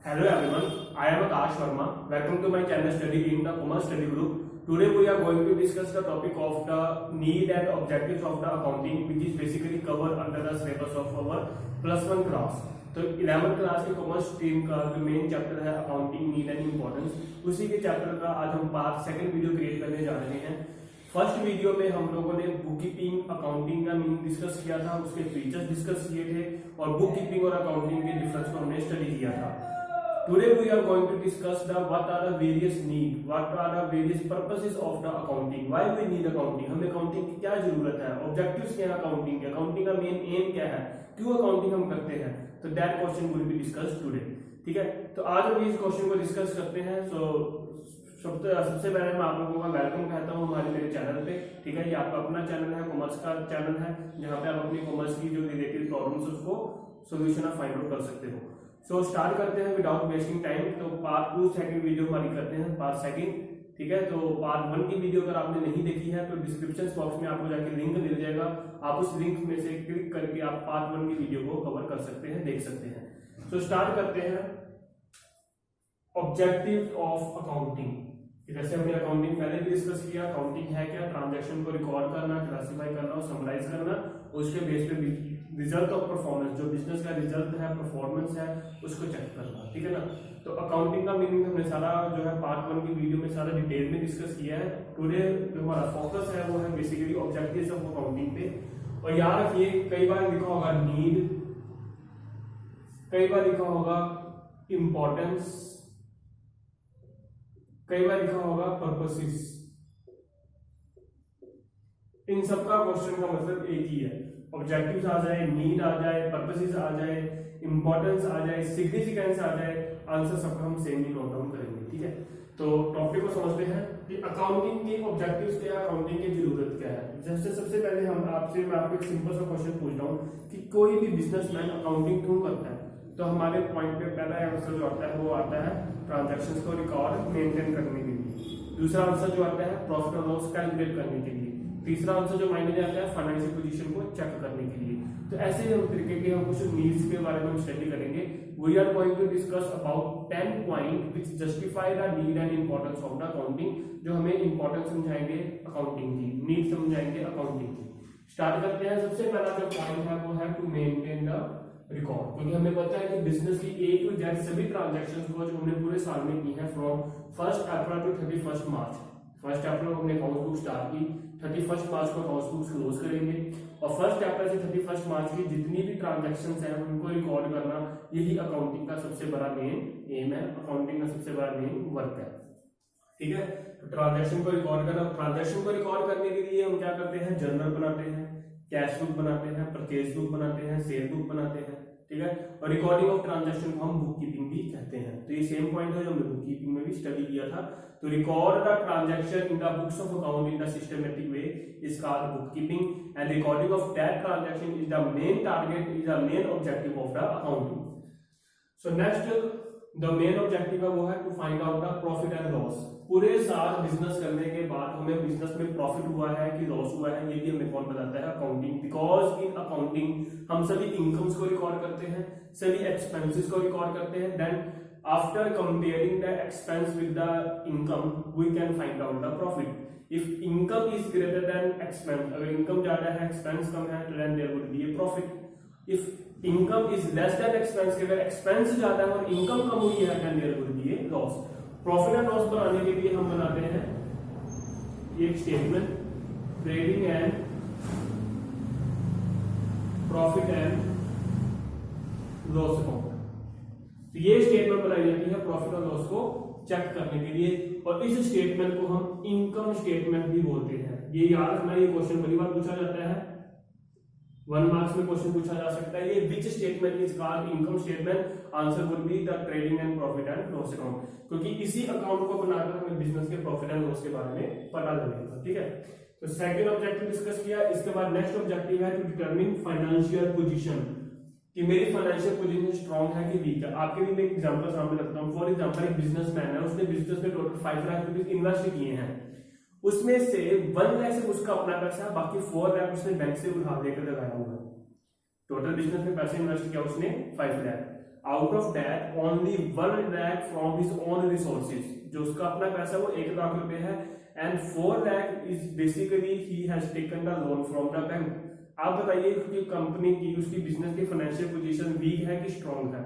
Hello everyone, I am Akash Verma. Welcome to my channel Study in the Commerce Study Group. Today we are going to discuss the topic of the need and objectives of the accounting, which is basically covered under the syllabus of our +1 class. तो 11th class के commerce stream का जो main chapter है accounting need and importance, उसी के chapter का आज हम पार्ट सेकंड वीडियो क्रिएट करने जा रहे हैं। फर्स्ट वीडियो में हम लोगों ने बुक कीपिंग अकाउंटिंग का मीनिंग डिस्कस किया था, उसके फीचर्स डिस्कस किए थे और बुक कीपिंग और अकाउंटिंग के डिफरेंस को हमने स्टडी किया था। Today we are going to discuss what are the various need, what are the various purposes of the accounting, why we need accounting, हमें accounting की क्या जरूरत है, objectives क्या है accounting के, accounting का main aim क्या है, क्यों accounting हम करते हैं, तो that question will be discussed today। ठीक है, तो आज हम इस क्वेश्चन को डिस्कस करते हैं। सबसे पहले मैं आप लोगों का वेलकम कहता हूँ हमारे मेरे चैनल पे। ठीक है, ये आपका अपना चैनल है, कॉमर्स का चैनल है, जहाँ पे आप अपनी कॉमर्स की जो रिलेटेड प्रॉब्लम्स उसको सोल्यूशन आप फाइंड आउट कर सकते हो। सो स्टार्ट करते हैं विदाउट वेस्टिंग टाइम। तो पार्ट 2 सेकंड वीडियो हमारी करते हैं पार्ट सेकंड। ठीक है, तो पार्ट 1 की वीडियो अगर आपने नहीं देखी है तो डिस्क्रिप्शन बॉक्स में आपको जाके लिंक मिल जाएगा, आप उस लिंक में से क्लिक करके आप पार्ट 1 की वीडियो को कवर कर सकते हैं, देख सकते हैं। सो स्टार्ट करते हैं ऑब्जेक्टिव ऑफ अकाउंटिंग। जैसे हमने अकाउंटिंग पहले भी डिस्कस किया, अकाउंटिंग है क्या, ट्रांजैक्शन को रिकॉर्ड करना, क्लासिफाई करना और समराइज करना, उसके बेस पे रिजल्ट ऑफ परफॉर्मेंस, जो बिजनेस का रिजल्ट है, परफॉर्मेंस है, उसको चेक करना। ठीक है ना, तो अकाउंटिंग का मीनिंग हमने सारा जो है पार्ट 1 की वीडियो में सारा डिटेल में डिस्कस किया है। टुडे जो हमारा फोकस है वो है बेसिकली ऑब्जेक्टिव्स ऑफ अकाउंटिंग पे। और याद रखिए, कई बार लिखा होगा नीड, कई बार लिखा होगा इंपॉर्टेंस, कई बार लिखा होगा पर्पसेस। इन सबका क्वेश्चन का मतलब एक ही है, ऑब्जेक्टिव्स आ जाए, नीड आ जाए, पर्पसेस आ जाए, इंपॉर्टेंस आ जाए, सिग्निफिकेंस आ जाए, आंसर सबका हम सेम ही नोट डाउन करेंगे। ठीक है, तो टॉपिक को समझते हैं कि अकाउंटिंग के ऑब्जेक्टिव्स क्या है, अकाउंटिंग की जरूरत क्या है। जैसे सबसे पहले मैं आपको एक सिंपल सा क्वेश्चन पूछता हूँ कि कोई भी बिजनेसमैन अकाउंटिंग क्यों करता है, तो हमारे पॉइंट पे पहला आंसर जो आता है वो आता है ट्रांजैक्शंस को रिकॉर्ड मेंटेन करने के लिए। दूसरा आंसर जो आता है प्रॉफिट और लॉस कैलकुलेट करने के लिए। तीसरा आंसर जो मायने आता है फाइनेंशियल पोजीशन को चेक करने के लिए। तो ऐसे ही हम तरीके के हम कुछ नीड्स के बारे में हम स्टडी करेंगे। We are going to discuss about 10 point which justify the need and importance of the accounting, जो हमें इंपॉर्टेंस समझाएंगे अकाउंटिंग की, नीड समझाएंगे अकाउंटिंग की। स्टार्ट करते हैं। सबसे पहला जो पॉइंट है वो है टू मेंटेन द रिकॉर्ड, क्योंकि हमें पता है कि बिजनेस की A to Z सभी ट्रांजैक्शंस को जो हमने पूरे साल में की है फ्रॉम 1 अप्रैल टू 31 मार्च। 1 अप्रैल हमने अकाउंट बुक स्टार्ट की, 31 मार्च को अकाउंट बुक क्लोज करेंगे और 1 अप्रैल से 31 मार्च की जितनी भी ट्रांजैक्शंस हैं उनको रिकॉर्ड करना, यही अकाउंटिंग का सबसे बड़ा मेन एम है, अकाउंटिंग का सबसे बड़ा मेन वर्क है। ठीक है, तो ट्रांजैक्शन को रिकॉर्ड करना। ट्रांजैक्शन को रिकॉर्ड करने के लिए हम क्या करते हैं, जर्नल बनाते हैं, कैश बुक बनाते हैं, परचेज बुक बनाते हैं, सेल बुक बनाते हैं। ठीक है, और रिकॉर्डिंग ऑफ ट्रांजैक्शन को हम बुक कीपिंग भी कहते हैं। तो ये सेम पॉइंट है जो हमने बुक कीपिंग में भी स्टडी किया था। तो record the transaction in the books of account in the systematic way is called book keeping and recording of that transaction is the main target, is the main objective of the accounting. So next the main objective है वो है to find out the profit and loss. पूरे साल business करने के बाद हमें business में प्रॉफिट हुआ है कि लॉस हुआ है, ये भी हमें कौन बताता है, अकाउंटिंग। बिकॉज इन अकाउंटिंग हम सभी इनकम्स को रिकॉर्ड करते हैं, सभी एक्सपेंसेस को रिकॉर्ड करते हैं। Then after comparing the expense with the income we can find out the profit. If income is greater than expense, अगर इनकम ज्यादा है एक्सपेंस कम है, तो then there would be a profit. If income is less than expense, अगर expense ज्यादा है और इनकम कम हुई है, then there would be a loss. Profit and loss बनाने के लिए हम बनाते हैं एक statement, trading and profit and loss account. तो ये स्टेटमेंट बनाई जाती है प्रॉफिट और लॉस को चेक करने के लिए, और इस स्टेटमेंट को हम इनकम स्टेटमेंट भी बोलते हैं। ये याद रखना, ये क्वेश्चन बड़ी बार पूछा जाता है, 1 मार्क्स में क्वेश्चन पूछा जा सकता है। ये which statement is called income statement, answer would be the trading and profit and loss account, क्योंकि इसी अकाउंट को बनाकर हमें बिजनेस के प्रॉफिट एंड लॉस के बारे में पता लगेगा। ठीक है, तो सेकंड ऑब्जेक्टिव डिस्कस किया। इसके बाद नेक्स्ट ऑब्जेक्टिव है टू डिटरमिन फाइनेंशियल पोजीशन, कि मेरी फाइनेंशियल पोजीशन स्ट्रांग है कि वीक है। आपके लिए मैं एक एग्जांपल सामने रखता हूं। फॉर एग्जांपल एक बिजनेसमैन है, उसने बिजनेस में टोटल 5 लाख रुपए इन्वेस्ट किए हैं, उसमें से 1 लाख से उसका अपना पैसा, बाकी 4 लाख उसने बैंक से उधार लेकर लगाया हुआ है। टोटल बिजनेस में पैसे इन्वेस्ट किया उसने 5 lakh, out of that only 1 lakh from his own resources, जो उसका अपना पैसा वो 1 लाख रुपए है, and 4 lakh is basically he has taken the loan from the bank. आप बताइए उसकी कंपनी की, उसकी बिजनेस की फाइनेंशियल पोजीशन वीक है कि स्ट्रांग है?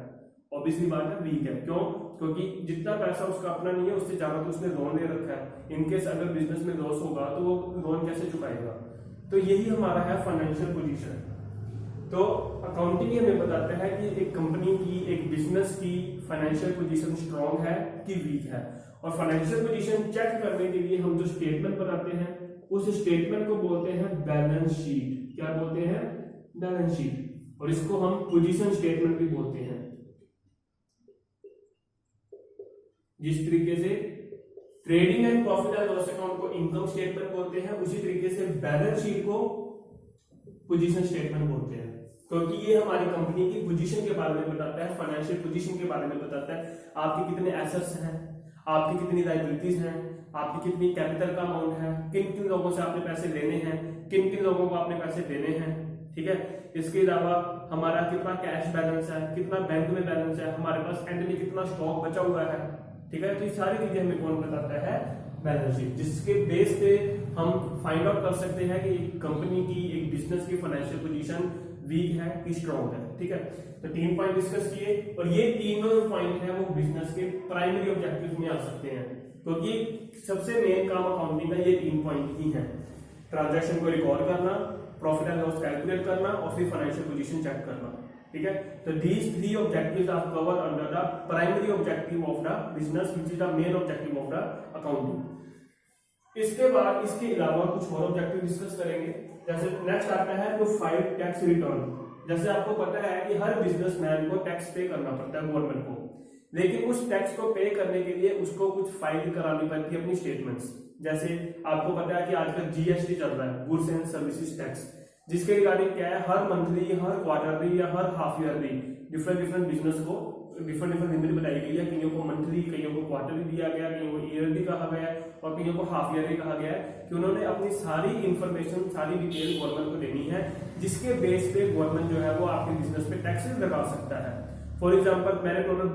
ऑब्वियसली बात है वीक है। क्यों? क्योंकि जितना पैसा उसका अपना नहीं है उससे ज्यादा तो उसने लोन ले रखा है। इनकेस अगर बिजनेस में लॉस होगा तो वो लोन कैसे चुकाएगा? तो यही हमारा है फाइनेंशियल पोजीशन। तो अकाउंटिंग ही हमें बताता है कि एक कंपनी की, एक बिजनेस की फाइनेंशियल पोजीशन स्ट्रांग है कि वीक है। और फाइनेंशियल पोजीशन चेक करने के लिए हम जो स्टेटमेंट बनाते हैं उस स्टेटमेंट को बोलते हैं बैलेंस शीट। क्या बोलते हैं? Balance sheet. और इसको हम पोजीशन स्टेटमेंट भी बोलते हैं। जिस तरीके से trading and profit and loss account को इनकम स्टेटमेंट बोलते हैं, उसी तरीके से बैलेंस शीट को पोजीशन स्टेटमेंट बोलते हैं, क्योंकि ये हमारी कंपनी की पोजीशन के बारे में बताता है, फाइनेंशियल पोजीशन के बारे में बताता है। आपके कितने एसेट्स हैं, आपकी कितनी लायबिलिटीज हैं, आपकी कितनी कैपिटल का अमाउंट है, किन किन लोगों से आपने पैसे लेने हैं, किन किन लोगों को आपने पैसे देने हैं। ठीक है। इसके अलावा हमारा कितना कैश बैलेंस है, कितना बैंक में बैलेंस है, हमारे पास एंड में कितना स्टॉक बचा हुआ है। ठीक है। तो ये सारी चीजें हमें कौन बताता है? बैलेंस शीट, जिसके बेस पे हम फाइंड आउट कर सकते हैं कि एक कंपनी की, एक बिजनेस की फाइनेंशियल पोजीशन वीक है कि स्ट्रांग है। ठीक है। तो 3 पॉइंट डिस्कस किए, और ये तीनों पॉइंट है वो बिजनेस के प्राइमरी ऑब्जेक्टिव में आ सकते हैं, क्योंकि सबसे मेन काम अकाउंटिंग का ये 3 पॉइंट ही है। ट्रांजैक्शन को रिकॉर्ड करना, प्रॉफिट एंड लॉस कैलकुलेट करना, और फिर फाइनेंशियल पोजीशन चेक करना। ठीक है। तो these 3 objectives are covered under the primary objective of the business, which is the main objective of the accounting. इसके बाद इसके अलावा कुछ और ऑब्जेक्टिव डिस्कस करेंगे। जैसे नेक्स्ट आता है टू फाइल टैक्स रिटर्न। जैसे आपको पता है कि हर बिजनेसमैन को टैक्स पे करना पड़ता है गवर्नमेंट को, लेकिन उस टैक्स को पे करने के लिए उसको कुछ फाइल करानी पड़ती है अपनी स्टेटमेंट्स। जैसे आपको पता है कि आजकल जीएसटी चल रहा है, गुड्स एंड सर्विसेज टैक्स, जिसके रिगार्डिंग क्या है, हर मंथली, हर क्वार्टरली या हर हाफ ईयरली डिफरेंट बिजनेस को डिफरेंट लिमिट बताई गई है। कईयों को मंथली, कईयों को क्वार्टरली दिया गया, कईयों को ईयरली कहा गया है, और कईयों को हाफ ईयरली कहा गया है, कि उन्होंने अपनी सारी इंफॉर्मेशन, सारी डिटेल गवर्नमेंट को देनी है, जिसके बेस पे गवर्नमेंट जो है वो आपके बिजनेस पे टैक्सेस लगा सकता है। फॉर एग्जाम्पल, मैंने टोटल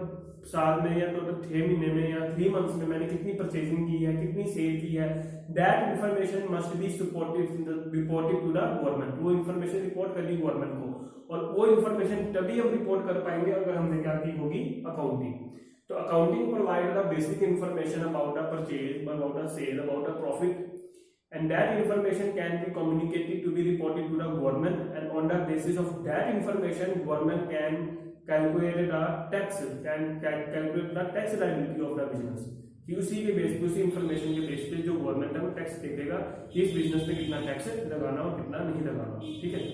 साल में या टोटल 6 महीने में या 3 मंथ्स में मैंने कितनी परचेजिंग की है, कितनी सेल की है, that information must be reported to the government. वो इंफॉर्मेशन रिपोर्ट करनी गवर्नमेंट को, और वो इंफॉर्मेशन तभी हम रिपोर्ट कर पाएंगे अगर हमने क्या की होगी, अकाउंटिंग। तो accounting provide the basic information about a purchase, about a sale, about a profit, and that information can be communicated to be reported to the government, and on the basis of that information government can calculate the tax, calculate the tax liability of the business। कि उसी के base पे, उसी information के base पे जो government है वो टैक्स देखेगा कि इस बिजनेस पे कितना टैक्स लगाना और कितना नहीं लगाना। ठीक है।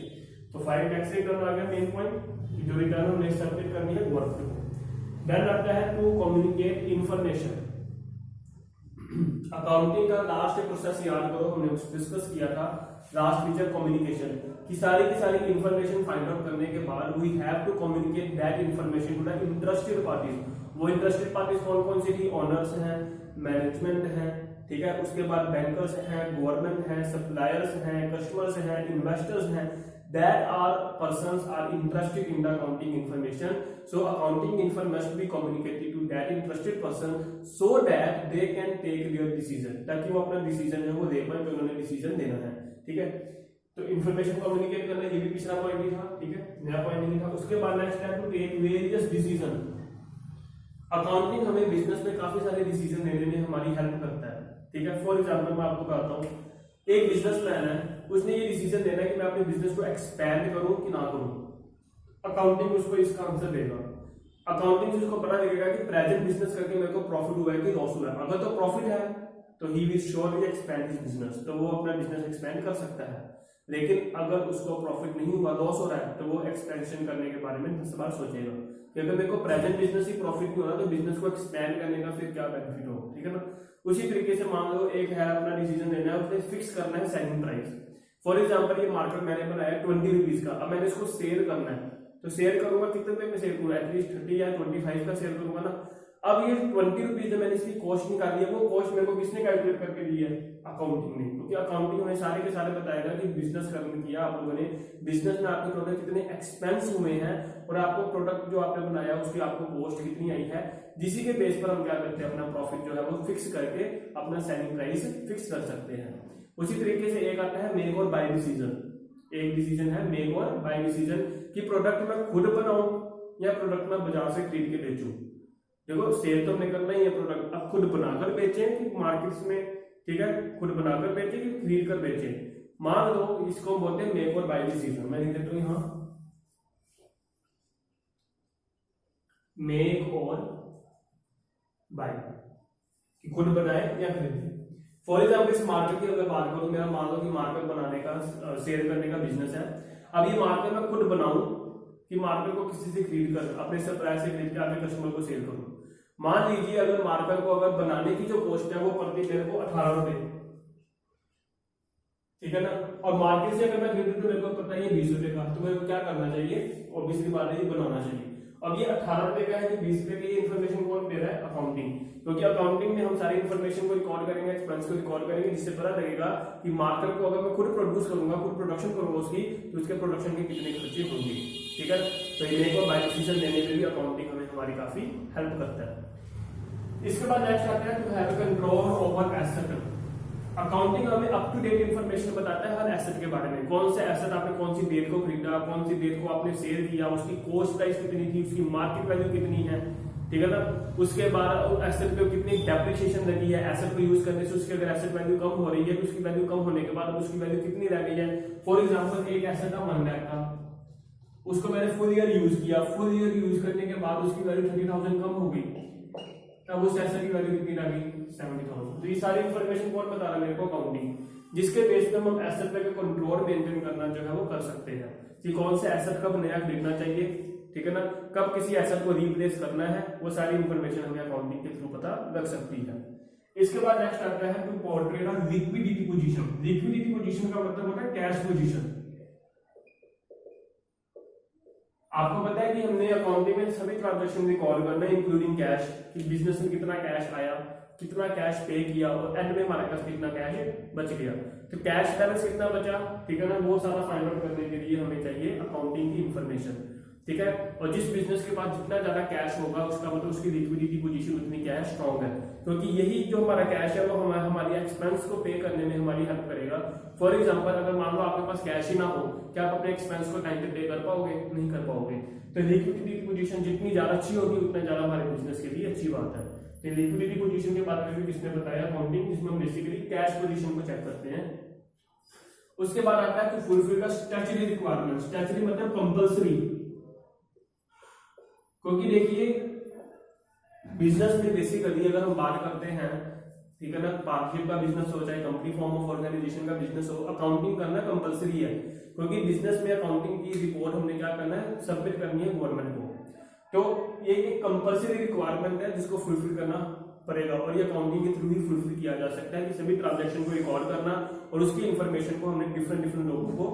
तो फाइल टैक्स रिटर्न आ गया मेन पॉइंट, जो रिटर्न हमने सबमिट करनी है गवर्नमेंट को। देन आता है टू कम्युनिकेट इंफॉर्मेशन। अकाउंटिंग का लास्ट प्रोसेस याद करो, हमने डिस्कस किया था लास्ट फीचर कम्युनिकेशन, की सारी इंफॉर्मेशन फाइंड आउट करने के बाद we have to communicate that information to the interested parties. वो इंटरेस्टेड पार्टीज कौन कौन सी थी? ऑनर्स हैं, मैनेजमेंट है, ठीक है, उसके बाद बैंकर्स हैं, गवर्नमेंट है, सप्लायर्स हैं, कस्टमर्स हैं, इन्वेस्टर्स हैं, that are persons are interested in the accounting information. So accounting info must be communicated to that interested person so that they can take their decision, ताकि वो अपना decision है वो ले पाए, तो उन्होंने डिसीजन देना है। ठीक है। तो इंफॉर्मेशन कम्युनिकेट करना ये भी पिछला पॉइंट ही था। ठीक है, नया पॉइंट नहीं था। उसके बाद नेक्स्ट है to take various decision. Accounting हमें बिजनेस में काफी सारे डिसीजन लेने में हमारी हेल्प करता है। ठीक है। फॉर एग्जाम्पल मैं आपको बताता हूँ, एक बिजनेस मैन है, उसने ये डिसीजन लेना है कि मैं अपने बिजनेस को एक्सपैंड करूं कि ना करूं। अकाउंटिंग उसको इसका आंसर देगा। अकाउंटिंग से उसको पता लगेगा कि प्रेजेंट बिजनेस करके मेरे को प्रॉफिट हुआ है कि लॉस हुआ है। अगर तो प्रॉफिट है तो he will surely expand his business, तो वो अपना बिजनेस एक्सपैंड कर सकता है। लेकिन अगर उसको प्रॉफिट नहीं हुआ, लॉस हो रहा है, तो वो एक्सपेंशन करने के बारे में 10 बार सोचेगा कि अगर मेरे को प्रेजेंट बिजनेस ही प्रॉफिट नहीं हो रहा तो बिजनेस को एक्सपैंड करने का फिर क्या बेनिफिट हो। ठीक है ना। उसी तरीके से मान लो एक है अपना डिसीजन लेना है, उसने फिक्स करना है सेलिंग प्राइस। फॉर एग्जांपल ये मार्केट मैंने बनाया 20 रुपीज का, अब मैंने इसको सेल करना है, तो सेल करूंगा कितने रुपए में सेल करूंगा? एटलीस्ट 30 या 25 का सेल करूंगा ना। अब ये 20 रुपीज जो मैंने इसकी कॉस्ट निकाली है, वो कॉस्ट मेरे को किसने कैलकुलेट करके दी है? अकाउंटिंग ने। क्योंकि अकाउंटिंग हमें सारे के सारे बताएगा कि बिजनेस करने किया आप लोगों ने, बिजनेस में आपके टोटल कितने एक्सपेंस हुए हैं और आपको प्रोडक्ट जो आपने बनाया उसकी आपको कॉस्ट कितनी आई है, जिसी के बेस पर हम क्या करते हैं, अपना प्रॉफिट जो है वो फिक्स करके अपना सेलिंग प्राइस फिक्स कर सकते हैं। उसी तरीके से एक आता है मेक और बाय डिसीजन। एक डिसीजन है मेक और बाय डिसीजन, कि प्रोडक्ट मैं खुद बनाऊं या प्रोडक्ट मैं बाजार से खरीद के बेचूं। देखो सेल तो हमें करना ही है, प्रोडक्ट अब खुद बनाकर बेचें कि मार्केट्स में, ठीक है, खुद बनाकर बेचें कि खरीद कर बेचें। मान लो इसको बोलते हैं मेक और बाय डिसीजन। मैं लिख देता हूं यहां मेक और बाय, कि खुद बनाए या खरीदे। फॉर एग्जाम्पल इस मार्केट की अगर बात करूं, मेरा मान लो कि मार्केट बनाने का सेल करने का बिजनेस है। अब ये मार्केट मैं खुद बनाऊं कि मार्केट को किसी से खरीद कर अपने सप्लायर से खरीद के आगे कस्टमर को सेल करूं। मान लीजिए अगर मार्केट को अगर बनाने की जो कॉस्ट है वो पड़ती मेरे को 18 रुपए, ठीक है ना, और मार्केट से अगर मैं खरीदूं तो मेरे को पता है ये 20 रुपए का, तो मेरे को क्या करना चाहिए, ऑब्वियसली बात है ये बनाना चाहिए। अब ये 18 रुपए का है कि 20 रुपए की, ये इन्फॉर्मेशन कौन दे रहा है? अकाउंटिंग। क्योंकि अकाउंटिंग में हम सारी इन्फॉर्मेशन को रिकॉर्ड करेंगे, एक्सपेंस को रिकॉर्ड करेंगे, जिससे पता लगेगा कि मार्केट को अगर मैं खुद प्रोड्यूस करूंगा, खुद प्रोडक्शन करूंगा उसकी, तो उसके प्रोडक्शन के कितने खर्चे होंगे, ठीक है। तो ये मेक और बाय डिसीजन लेने में भी अकाउंटिंग हमें हमारी काफी हेल्प करता है। इसके बाद नेक्स्ट आता है to have control over asset. Accounting हमें अप टू डेट इंफॉर्मेशन बताता है हर एसेट के बारे में, कौन से एसेट आपने कौन सी डेट को खरीदा, कौन सी डेट को आपने सेल किया, उसकी कॉस्ट प्राइस कितनी थी, उसकी मार्केट वैल्यू कितनी है, ठीक है ना। उसके बाद एसेट पे कितनी डेप्रिसिएशन लगी है, एसेट को यूज करने से उसकी अगर एसेट वैल्यू कम हो रही है तो उसकी वैल्यू कम होने के बाद उसकी वैल्यू कितनी रह गई है। फॉर एग्जाम्पल एक एसेट था 1 लाख का, उसको मैंने फुल ईयर यूज किया, फुल ईयर यूज करने के बाद उसकी वैल्यू 30,000 कम हो गई, तब उस एसेट की वैल्यू कितनी रह गई? 70,000। तो ये सारी इंफॉर्मेशन कौन बता रहा है मेरे को? अकाउंटिंग, जिसके बेस पे हम एसेट पे कंट्रोल मेंटेन करना जो है वो कर सकते हैं, कि कौन से एसेट कब नया खरीदना चाहिए, ठीक है ना, कब किसी एसेट को रिप्लेस करना है, वो सारी इंफॉर्मेशन हमें अकाउंटिंग के थ्रू पता लग सकती है। इसके बाद नेक्स्ट आता है to portrait of liquidity position. Liquidity position का मतलब होता है कैश पोजीशन। आपको पता है कि हमने अकाउंटिंग में सभी ट्रांजैक्शन रिकॉर्ड करना है इंक्लूडिंग कैश, कि बिजनेस में कितना कैश आया, कितना कैश पे किया और एंड में हमारे पास कितना कैश बच गया, तो कैश बैलेंस कितना बचा, ठीक है ना, वो सारा फाइंड आउट करने के लिए हमें चाहिए अकाउंटिंग की इंफॉर्मेशन, ठीक है। और जिस बिजनेस के पास जितना ज्यादा कैश होगा उसका मतलब उसकी लिक्विडिटी पोजीशन उतनी कैश स्ट्रॉन्ग है, क्योंकि यही जो हमारा कैश है वो हमारी एक्सपेंस को पे करने में हमारी हेल्प करेगा। फॉर एग्जांपल अगर मान लो आपके पास कैश ही ना हो, क्या आप अपने एक्सपेंस को टाइम पे पे कर पाओगे? नहीं कर पाओगे। तो लिक्विडिटी पोजीशन जितनी ज्यादा अच्छी होगी उतना ज्यादा हमारे बिजनेस के लिए अच्छी बात है। तो लिक्विडिटी पोजीशन के बारे में भी किसने बताया? अकाउंटिंग, जिसमें हम बेसिकली कैश पोजीशन को चेक करते हैं। उसके बाद आता है to fulfil the statutory requirement. Statutory मतलब कंपल्सरी, क्योंकि देखिए बिजनेस में बेसिकली अगर हम बात करते हैं, ठीक है ना, पार्टनरशिप का बिजनेस हो चाहे कंपनी फॉर्म ऑफ ऑर्गेनाइजेशन का बिजनेस हो, अकाउंटिंग करना कंपलसरी है, क्योंकि बिजनेस में अकाउंटिंग की रिपोर्ट हमने क्या करना है? सबमिट करनी है गवर्नमेंट को। तो ये एक कंपलसरी रिक्वायरमेंट है जिसको फुलफिल करना पड़ेगा, और ये अकाउंटिंग के थ्रू ही फुलफिल किया जा सकता है कि सभी ट्रांजैक्शन को रिकॉर्ड करना और उसकी इंफॉर्मेशन को हमने डिफरेंट लोगों को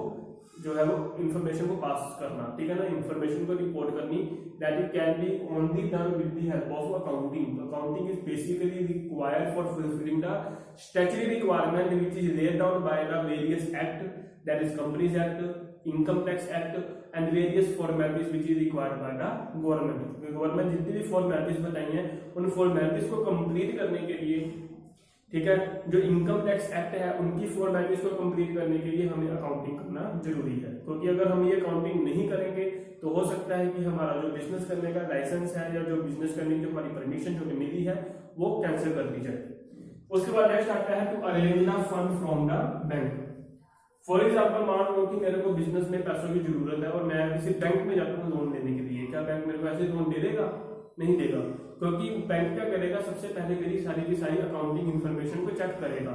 जो है वो इंफॉर्मेशन को पास करना, ठीक है ना, इंफॉर्मेशन को रिपोर्ट करनी, that it can be only done with the help of accounting. Accounting is basically required for fulfilling the statutory requirement which is laid down by the various act, that is companies act, income tax act and various formalities which is required by the government. Government जितनी भी formalities बताई हैं उन formalities को complete करने के लिए, ठीक है, जो इनकम टैक्स एक्ट है उनकी फॉर्मेलिटीज को कंप्लीट करने के लिए हमें अकाउंटिंग करना जरूरी है, क्योंकि अगर हम ये अकाउंटिंग नहीं करेंगे तो हो सकता है कि हमारा जो बिजनेस करने का लाइसेंस है या जो बिजनेस करने की हमारी परमिशन जो मिली है वो कैंसिल कर दी जाए। उसके बाद नेक्स्ट आता है to arrange the fund from the bank. For example मान लो कि मेरे को बिजनेस में पैसों की जरूरत है और मैं किसी बैंक में जाता हूँ लोन लेने के लिए, क्या बैंक मेरे को ऐसे लोन दे देगा? नहीं देगा, क्योंकि बैंक क्या करेगा? सबसे पहले मेरी सारी की सारी अकाउंटिंग इन्फॉर्मेशन को चेक करेगा।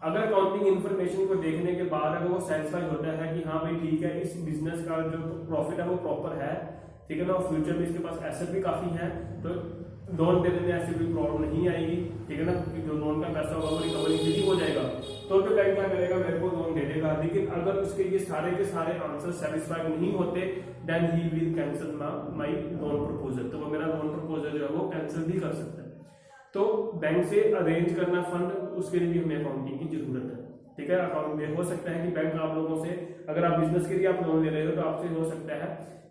अगर अकाउंटिंग इन्फॉर्मेशन को देखने के बाद अगर वो सेटिस्फाई होता है कि हाँ भाई ठीक है, इस बिजनेस का जो प्रॉफिट है वो प्रॉपर है, ठीक है ना, और फ्यूचर में इसके पास एसेट भी काफी है, तो लोन देने में ऐसी कोई प्रॉब्लम नहीं आएगी, ठीक है ना, क्योंकि जो लोन का पैसा होगा वो रिकवरी जल्दी हो जाएगा, तो बैंक क्या करेगा? मेरे को लोन दे देगा। लेकिन अगर उसके ये सारे के सारे आंसर सेटिस्फाइड नहीं होते, then he will cancel my loan proposal, तो वो मेरा लोन प्रपोजल जो है वो कैंसिल भी कर सकता है। तो बैंक से अरेंज करना फंड, उसके लिए भी हमें अकाउंटिंग की जरूरत है, ठीक है। अकाउंट में हो सकता है कि बैंक आप लोगों से, अगर आप बिजनेस के लिए आप लोन ले रहे हो तो आपसे हो सकता है,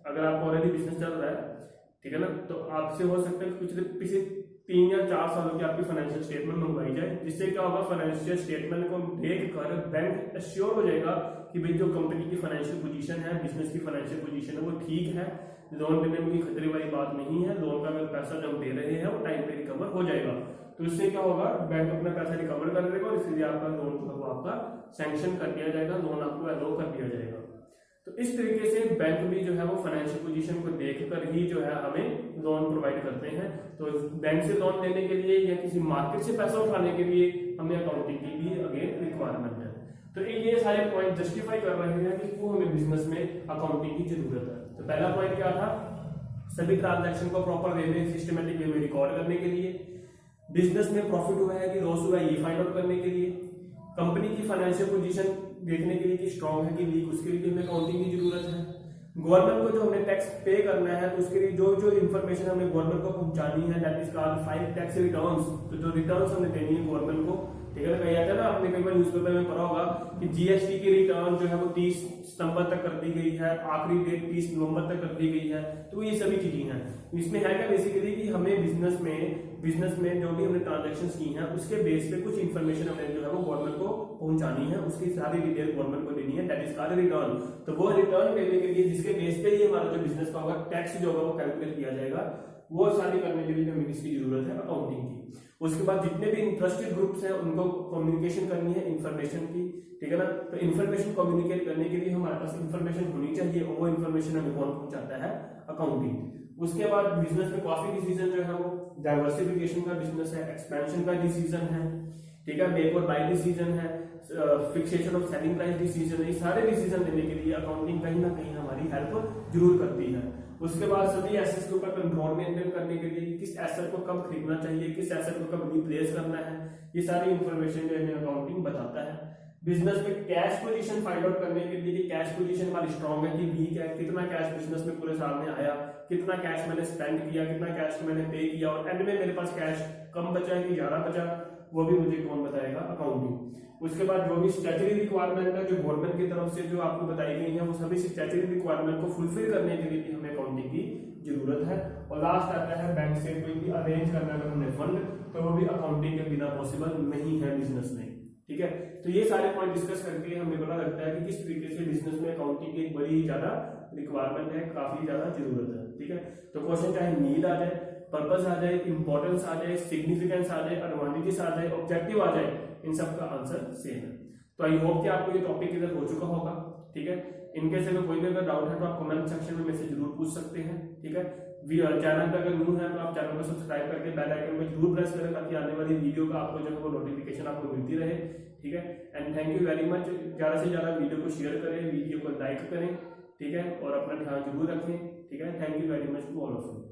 अगर आपका ऑलरेडी बिजनेस चल रहा है, ठीक है ना, तो आपसे हो सकता है कि पिछले 3 या 4 सालों की आपकी फाइनेंशियल स्टेटमेंट मंगवाई जाए, जिससे क्या होगा, फाइनेंशियल स्टेटमेंट को देख कर बैंक एश्योर हो जाएगा कि भाई जो कंपनी की फाइनेंशियल पोजीशन है, बिजनेस की फाइनेंशियल पोजीशन है, वो ठीक है, लोन देने में कोई खतरे वाली बात नहीं है, लोन का अगर पैसा जब दे रहे हैं वो टाइम पे रिकवर हो जाएगा। तो इससे क्या होगा, बैंक अपना पैसा रिकवर कर लेगा और इसलिए आपका लोन को आपका सैंक्शन कर दिया जाएगा, लोन आपको अलाउ कर दिया जाएगा। तो इस तरीके से बैंक भी जो है वो फाइनेंशियल पोजीशन को देखकर ही जो है हमें लोन प्रोवाइड करते हैं। तो बैंक से लोन लेने के लिए या किसी मार्केट से पैसा उठाने के लिए हमें अकाउंटिंग की भी अगेन रिक्वायरमेंट है। तो ये सारे पॉइंट जस्टिफाई कर रहे हैं कि क्यों हमें बिजनेस में अकाउंटिंग की जरूरत है। तो पहला पॉइंट क्या था, सभी ट्रांजैक्शन को प्रॉपर वे में सिस्टमेटिक वे में रिकॉर्ड करने के लिए, बिजनेस में प्रॉफिट हुआ है कि लॉस हुआ है ये फाइंड आउट करने के लिए, कंपनी की फाइनेंशियल पोजीशन देखने के लिए कि स्ट्रांग है कि वीक, उसके लिए हमें अकाउंटिंग की जरूरत है। गवर्नमेंट को जो हमने टैक्स पे करना है तो उसके लिए जो जो इन्फॉर्मेशन हमने गवर्नमेंट को पहुंचानी है, that is called file tax returns. तो जो रिटर्न्स हमने देनी है गवर्नमेंट को, ठीक है ना, कहा जाता है ना, आपने कई बार न्यूज़पेपर में पढ़ा होगा कि जीएसटी की रिटर्न जो है वो 30 सितंबर तक कर दी गई है, आखिरी डेट 30 नवंबर तक कर दी गई है। तो ये सभी चीजें हैं। इसमें है क्या बेसिकली कि हमें बिजनेस में जो भी हमने ट्रांजैक्शंस की हैं उसके बेस पे कुछ इन्फॉर्मेशन हमें जो है वो गवर्नमेंट को पहुंचानी है, उसकी सारी डिटेल गवर्नमेंट को देनी है, दैट इज कॉल्ड रिटर्न। तो वो रिटर्न देने के लिए जिसके बेस पे ही हमारा जो बिजनेस का होगा टैक्स जो होगा वो कैलकुलेट किया जाएगा, वो सारी करने के लिए हमें इसकी जरूरत है अकाउंटिंग की। उसके बाद जितने भी इंटरेस्टेड ग्रुप्स हैं उनको कम्युनिकेशन करनी है इन्फॉर्मेशन की, ठीक है ना। तो इन्फॉर्मेशन कम्युनिकेट करने के लिए हमारे पास इन्फॉर्मेशन होनी चाहिए और वो इन्फॉर्मेशन हमें कौन पहुंचाता है, अकाउंटिंग। उसके बाद बिजनेस में काफी डिसीजन जो है वो डाइवर्सिफिकेशन का बिजनेस है, एक्सपेंशन का डिसीजन है, ठीक है, मेक और बाय डिसीजन है, fixation of selling price decision है। ये सारे डिसीजन लेने के लिए अकाउंटिंग कहीं ना कहीं हमारी हेल्प जरूर करती है। उसके बाद सभी एसेट्स के ऊपर कंट्रोल मेंटेन करने के लिए किस एसेट को कब खरीदना चाहिए, किस एसेट को कब रिप्लेस करना है, ये सारी इंफॉर्मेशन जो हमें अकाउंटिंग बताता है। बिजनेस में कैश पोजीशन फाइंड आउट करने के लिए कि कैश पोजीशन हमारी स्ट्रांग है कि वीक है, कितना कैश बिजनेस में पूरे साल में आया, कितना कैश मैंने स्पेंड किया, कितना कैश मैंने पे किया, और एंड में मेरे पास कैश कम बचा है कि ज्यादा बचा, वो भी मुझे कौन बताएगा, अकाउंटिंग। उसके बाद जो भी स्टैट्यूटरी रिक्वायरमेंट है जो गवर्नमेंट की तरफ से जो आपको बताई गई है, वो सभी स्टैट्यूटरी रिक्वायरमेंट को फुलफिल करने के लिए भी हमें अकाउंटिंग की जरूरत है। और लास्ट आता है बैंक से कोई भी अरेंज करना अगर हमने फंड, तो वो भी अकाउंटिंग के बिना पॉसिबल नहीं है बिजनेस में, ठीक है। तो ये सारे पॉइंट डिस्कस करके हमें पता लगता है कि किस तरीके से बिजनेस में अकाउंटिंग की एक बड़ी ज्यादा रिक्वायरमेंट है, काफी ज्यादा जरूरत है, ठीक है। तो क्वेश्चन चाहे नीड आ जाए, पर्पस आ जाए, इंपॉर्टेंस आ जाए, सिग्निफिकेंस आ जाए, एडवांटेजेस आ जाए, ऑब्जेक्टिव आ जाए, इन सब का आंसर सेम है। तो आई होप कि आपको ये टॉपिक क्लियर हो चुका होगा, ठीक है। इनके से कोई भी अगर डाउट है तो आप कमेंट सेक्शन में मुझसे जरूर पूछ सकते हैं, ठीक है। चैनल पे अगर न्यू है तो आप चैनल को सब्सक्राइब करके बेल आइकन में जरूर प्रेस करें ताकि आने वाली वीडियो का आपको जो है वो नोटिफिकेशन आपको मिलती रहे, ठीक है। And thank you very much. ज्यादा से ज्यादा वीडियो को शेयर करें, वीडियो को लाइक करें, ठीक है, और अपना ध्यान जरूर रखें, ठीक है। Thank you very much to all of you.